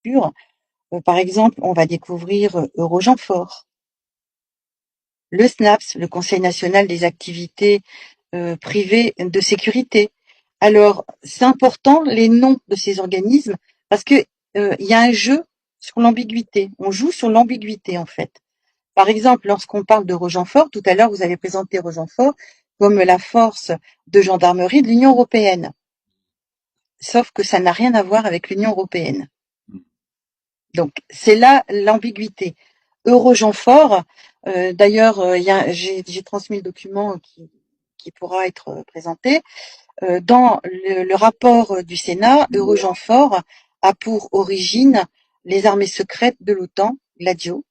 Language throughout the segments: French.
futur. Par exemple, on va découvrir Eurogenfort, le SNAPS, le Conseil national des activités privées de sécurité. Alors, c'est important les noms de ces organismes parce que il y a un jeu sur l'ambiguïté. On joue sur l'ambiguïté en fait. Par exemple, lorsqu'on parle de Rogenfort, tout à l'heure vous avez présenté Rogenfort comme la force de gendarmerie de l'Union européenne. Sauf que ça n'a rien à voir avec l'Union européenne. Donc c'est là l'ambiguïté. Eurogenfort, d'ailleurs, j'ai transmis le document qui pourra être présenté. Dans le rapport du Sénat, Eurogenfort a pour origine les armées secrètes de l'OTAN, Gladio.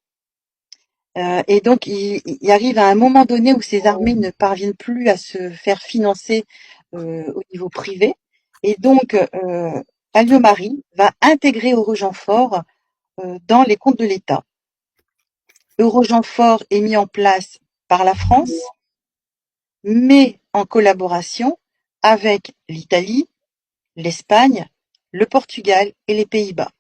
Et donc, il arrive à un moment donné où ces armées ne parviennent plus à se faire financer au niveau privé. Et donc, Alliomari va intégrer Eurogenfort dans les comptes de l'État. Eurogenfort est mis en place par la France, mais en collaboration avec l'Italie, l'Espagne, le Portugal et les Pays-Bas.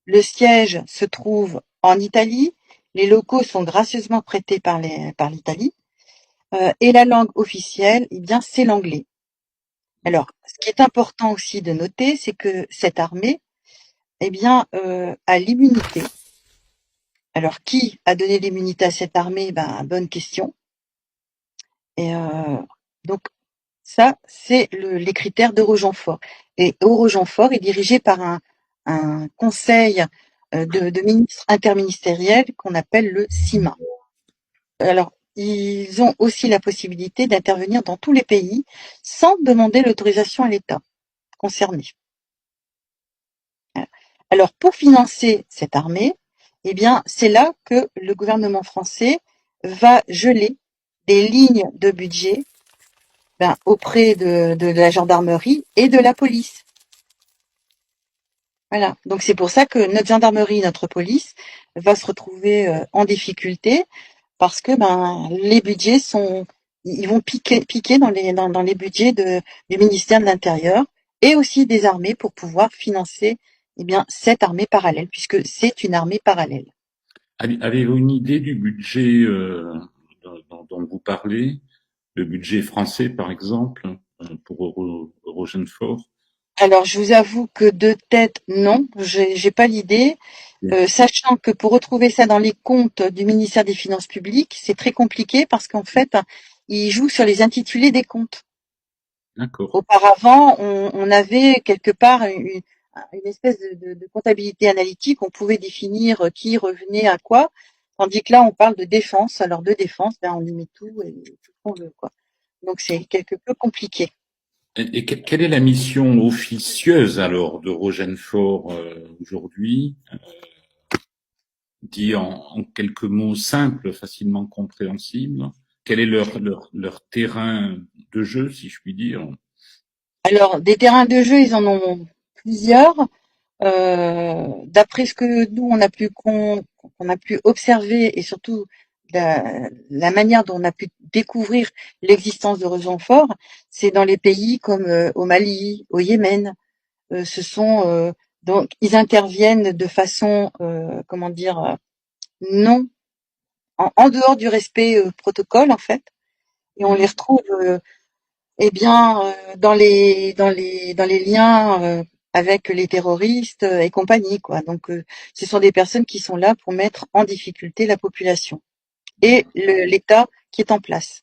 Le siège se trouve en Italie, les locaux sont gracieusement prêtés par l'Italie, et la langue officielle, eh bien, c'est l'anglais. Alors, ce qui est important aussi de noter, c'est que cette armée, eh bien, a l'immunité. Alors, qui a donné l'immunité à cette armée? Ben, bonne question. Et donc, ça, c'est les critères d'Eurogenfort. Et Eurogenfort est dirigé par un conseil de ministres interministériels qu'on appelle le CIMA. Alors, ils ont aussi la possibilité d'intervenir dans tous les pays sans demander l'autorisation à l'État concerné. Alors, pour financer cette armée, eh bien, c'est là que le gouvernement français va geler des lignes de budget auprès de la gendarmerie et de la police. Voilà. Donc c'est pour ça que notre gendarmerie, notre police va se retrouver en difficulté parce que les budgets ils vont piquer dans les budgets du ministère de l'Intérieur et aussi des armées pour pouvoir financer cette armée parallèle puisque c'est une armée parallèle. Avez-vous une idée du budget dont vous parlez, le budget français par exemple, pour Eurogenfort? Alors, je vous avoue que de tête, non, j'ai pas l'idée. Sachant que pour retrouver ça dans les comptes du ministère des Finances publiques, c'est très compliqué parce qu'en fait, ils jouent sur les intitulés des comptes. D'accord. Auparavant, on avait quelque part une espèce de comptabilité analytique. On pouvait définir qui revenait à quoi, tandis que là, on parle de défense. Alors, de défense, on y met tout et tout ce qu'on veut, quoi. Donc, c'est quelque peu compliqué. Et quelle est la mission officieuse alors de Rogenfort aujourd'hui, dit en quelques mots simples, facilement compréhensibles? Quel est leur terrain de jeu, si je puis dire? Alors, des terrains de jeu, ils en ont plusieurs. D'après ce que nous qu'on a pu observer et surtout la manière dont on a pu découvrir l'existence de Rogenfort, c'est dans les pays comme au Mali, au Yémen. Donc ils interviennent de façon comment dire non en dehors du respect protocole en fait, et on les retrouve dans les liens avec les terroristes et compagnie, quoi. Donc, ce sont des personnes qui sont là pour mettre en difficulté la population et l'État qui est en place.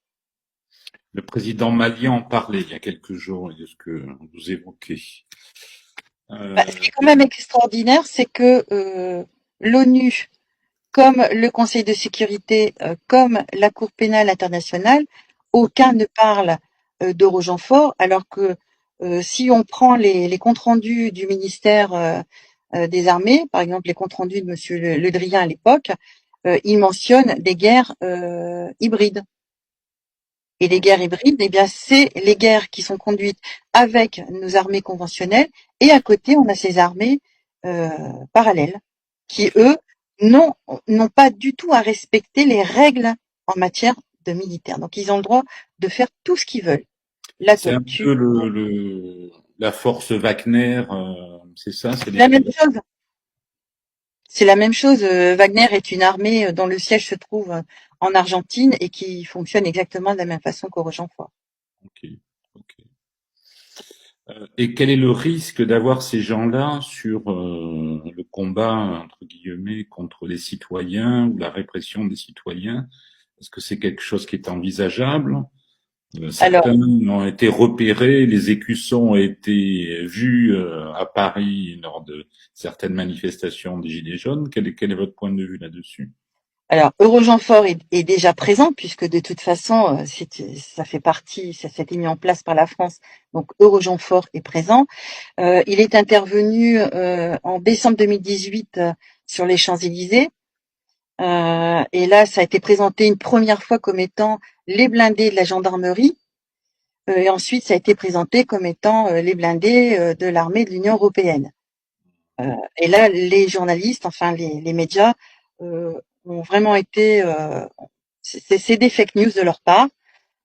Le président malien en parlait il y a quelques jours de ce que vous évoquez. Ce qui est quand même extraordinaire, c'est que l'ONU, comme le Conseil de sécurité, comme la Cour pénale internationale, aucun ne parle d'Eurogenfort, alors que si on prend les comptes rendus du ministère des Armées, par exemple les comptes rendus de Monsieur Le Drian à l'époque, il mentionne des guerres hybrides. Et les guerres hybrides, eh bien, c'est les guerres qui sont conduites avec nos armées conventionnelles, et à côté, on a ces armées parallèles, qui, eux, n'ont pas du tout à respecter les règles en matière de militaire. Donc, ils ont le droit de faire tout ce qu'ils veulent. La C'est un torture, peu la force Wagner, c'est ça? la même chose. C'est la même chose. Wagner est une armée dont le siège se trouve en Argentine et qui fonctionne exactement de la même façon qu'Orogenfort. Ok, ok. Et quel est le risque d'avoir ces gens-là sur le combat, entre guillemets, contre les citoyens ou la répression des citoyens? Est-ce que c'est quelque chose qui est envisageable? Alors, Certains ont été repérés, les écussons ont été vus à Paris lors de certaines manifestations des Gilets jaunes. Quel est votre point de vue là-dessus? alors, Eurogenfort est déjà présent puisque de toute façon, ça fait partie, ça s'est mis en place par la France. Donc, Eurogenfort est présent. Il est intervenu en décembre 2018 sur les Champs-Élysées. Et là, ça a été présenté une première fois comme étant les blindés de la gendarmerie. Et ensuite, ça a été présenté comme étant les blindés de l'armée de l'Union européenne. Et là, les journalistes, enfin les médias, ont vraiment été... c'est des fake news de leur part,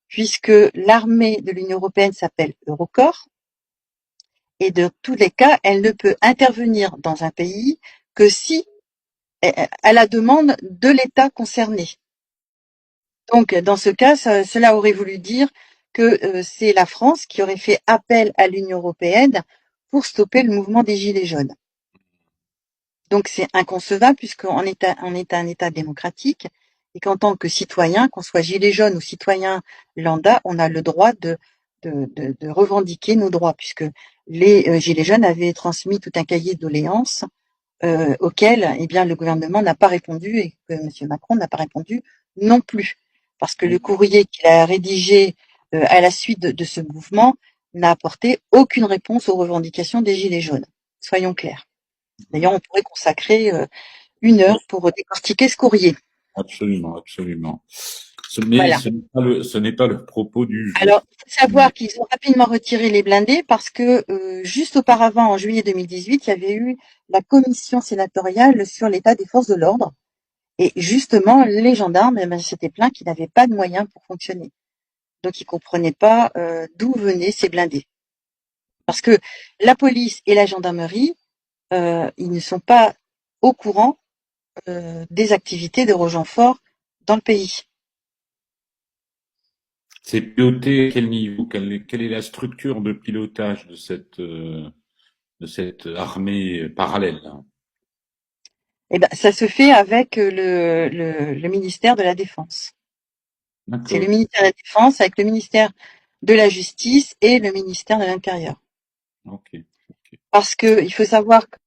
puisque l'armée de l'Union européenne s'appelle Eurocorps, et de tous les cas, elle ne peut intervenir dans un pays que si, à la demande de l'État concerné. Donc, dans ce cas, cela aurait voulu dire que c'est la France qui aurait fait appel à l'Union européenne pour stopper le mouvement des Gilets jaunes. Donc, c'est inconcevable puisqu'on est un État démocratique et qu'en tant que citoyen, qu'on soit Gilets jaunes ou citoyen lambda, on a le droit de revendiquer nos droits puisque les Gilets jaunes avaient transmis tout un cahier de doléances auquel eh bien, le gouvernement n'a pas répondu et que M. Macron n'a pas répondu non plus. Parce que le courrier qu'il a rédigé à la suite de ce mouvement n'a apporté aucune réponse aux revendications des Gilets jaunes. Soyons clairs. D'ailleurs, on pourrait consacrer une Oui, heure pour décortiquer ce courrier. absolument, absolument. Mais Voilà. ce n'est pas le propos du jour. Alors, il faut savoir qu'ils ont rapidement retiré les blindés parce que juste auparavant, en juillet 2018, il y avait eu la commission sénatoriale sur l'état des forces de l'ordre. Et justement, les gendarmes s'étaient plaints qu'ils n'avaient pas de moyens pour fonctionner. Donc, ils comprenaient pas d'où venaient ces blindés. Parce que la police et la gendarmerie, ils ne sont pas au courant des activités de Rogenfort dans le pays. C'est piloté à quel niveau? Quelle est la structure de pilotage de cette armée parallèle, là? Et ben, ça se fait avec le ministère de la Défense. C'est le D'accord. ministère de la Défense avec le ministère de la Justice et le ministère de l'Intérieur. Ok. Ok. Parce que il faut savoir que